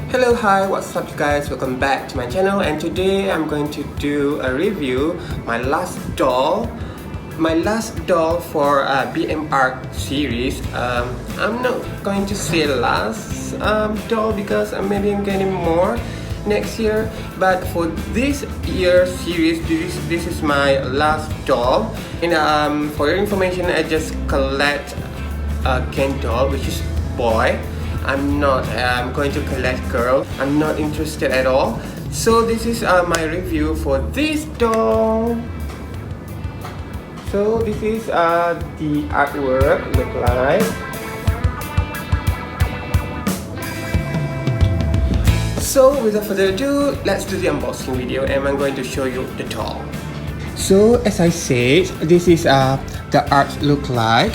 Hello, hi, what's up you guys? Welcome back to my channel, and today I'm going to do a review my last doll for BMR series. I'm not going to say last doll because maybe I'm getting more next year, but for this year's series, this is my last doll. And for your information, I just collect a Ken doll, which is boy. I'm not going to collect girl. I'm not interested at all. So this is my review for this doll. So this is the artwork look like. So without further ado, let's do the unboxing video, and I'm going to show you the doll. So as I said, this is the art look like.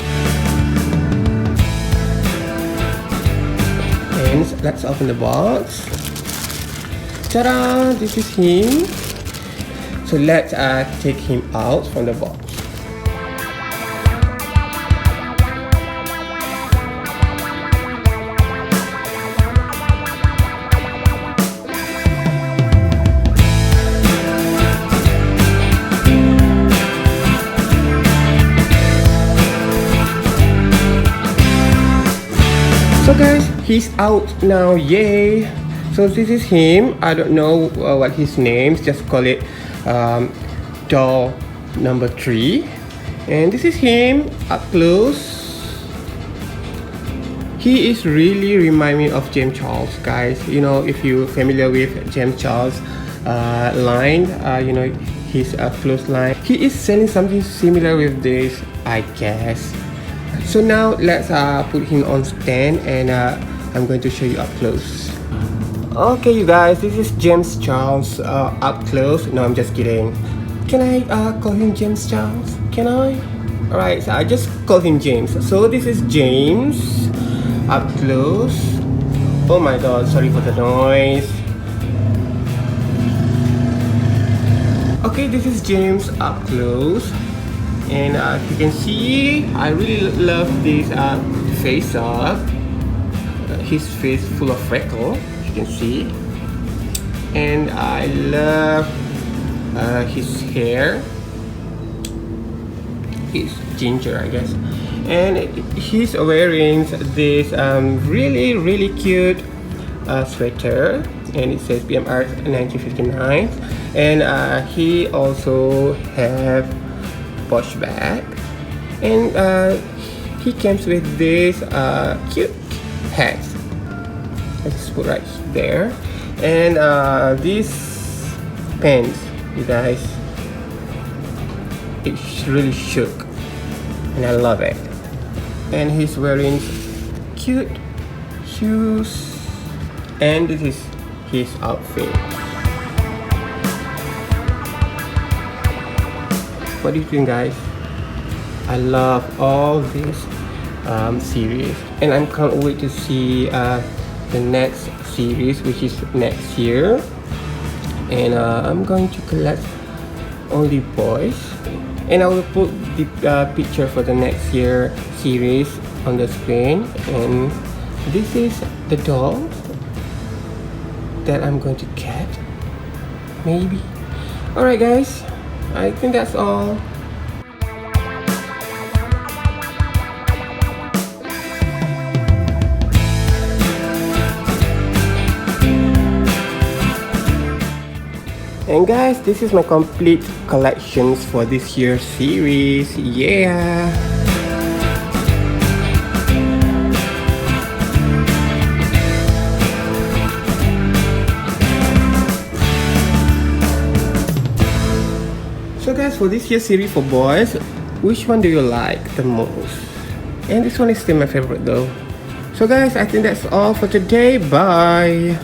Let's open the box. Ta-da! This is him. So let's take him out from the box. So guys, he's out now, yay! So this is him. I don't know what his name is, just call it doll number 3. And this is him up close. He is really remind me of James Charles, guys. You know, if you're familiar with James Charles line, you know, his close line. He is selling something similar with this, I guess. So now let's put him on stand, and I'm going to show you up close. Okay you guys, this is James Charles up close. No, I'm just kidding. Can I call him James Charles? Can I? Alright, so I just call him James. So this is James up close. Oh my god, sorry for the noise. Okay, this is James up close. And you can see, I really love this face up. His face full of freckle, you can see. And I love his hair. It's ginger, I guess. And he's wearing this really cute sweater, and it says BMR1959. And he also have wash bag, and he comes with this cute hat. Let's put right there. And these pants, you guys, it's really shook, and I love it. And he's wearing cute shoes, and this is his outfit. What do you think, guys? I love all this series, and I can't wait to see the next series, which is next year. And I'm going to collect only boys, and I will put the picture for the next year series on the screen. And this is the doll that I'm going to get, maybe. Alright guys, I think that's all. And guys, this is my complete collections for this year's series. Yeah! So guys, for this year's series for boys, which one do you like the most? And this one is still my favorite though. So guys, I think that's all for today. Bye!